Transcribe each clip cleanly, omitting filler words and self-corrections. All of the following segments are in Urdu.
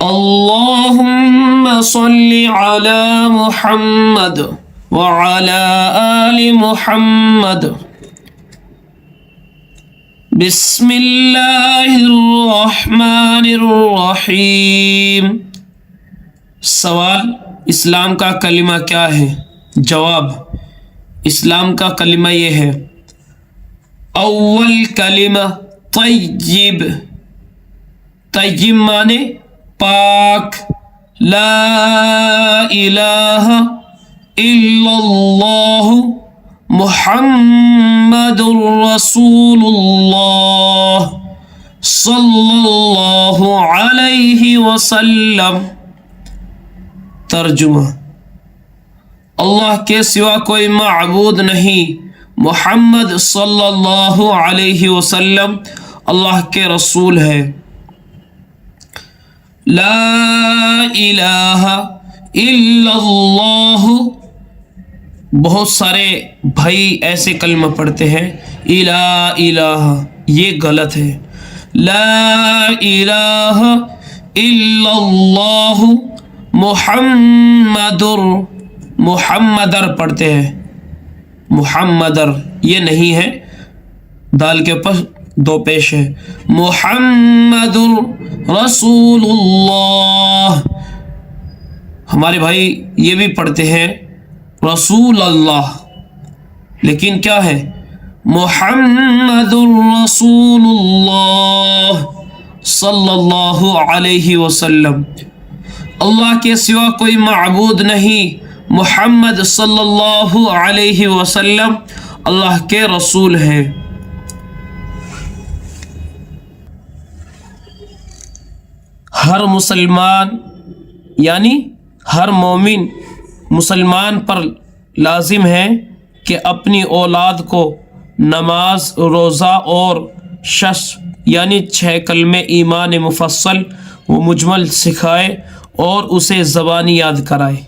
اللهم صل على محمد وعلى آل محمد بسم اللہ الرحمن الرحیم۔ سوال: اسلام کا کلمہ کیا ہے؟ جواب: اسلام کا کلمہ یہ ہے: اول کلمہ طیب، طیب معنی پاک، لا الہ الا اللہ محمد رسول اللہ صلی اللہ علیہ وسلم۔ ترجمہ: اللہ کے سوا کوئی معبود نہیں، محمد صلی اللہ علیہ وسلم اللہ کے رسول ہے۔ لا الہ الا اللہ، بہت سارے بھائی ایسے کلمہ پڑھتے ہیں الہ، یہ غلط ہے۔ لا الہ الا اللہ محمدر پڑھتے ہیں، محمدر یہ نہیں ہے، دال کے اوپر دو پیش ہے۔ محمد رسول اللہ، ہمارے بھائی یہ بھی پڑھتے ہیں رسول اللہ، لیکن کیا ہے؟ محمد رسول اللہ صلی اللہ علیہ وسلم۔ اللہ کے سوا کوئی معبود نہیں، محمد صلی اللہ علیہ وسلم اللہ کے رسول ہے۔ ہر مسلمان یعنی ہر مومن مسلمان پر لازم ہے کہ اپنی اولاد کو نماز، روزہ اور یعنی 6 کلمے ایمان مفصل و مجمل سکھائے اور اسے زبانی یاد کرائے،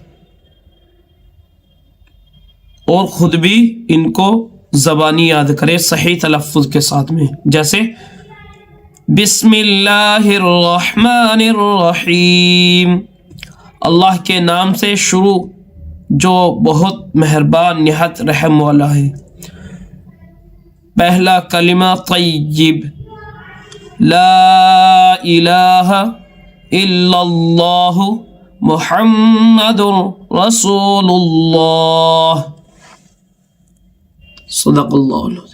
اور خود بھی ان کو زبانی یاد کرے صحیح تلفظ کے ساتھ میں، جیسے بسم اللہ الرحمن الرحیم، اللہ کے نام سے شروع جو بہت مہربان نہایت رحم والا ہے۔ پہلا کلمہ طیب، لا الہ الا اللہ محمد رسول اللہ۔ صدق اللہ۔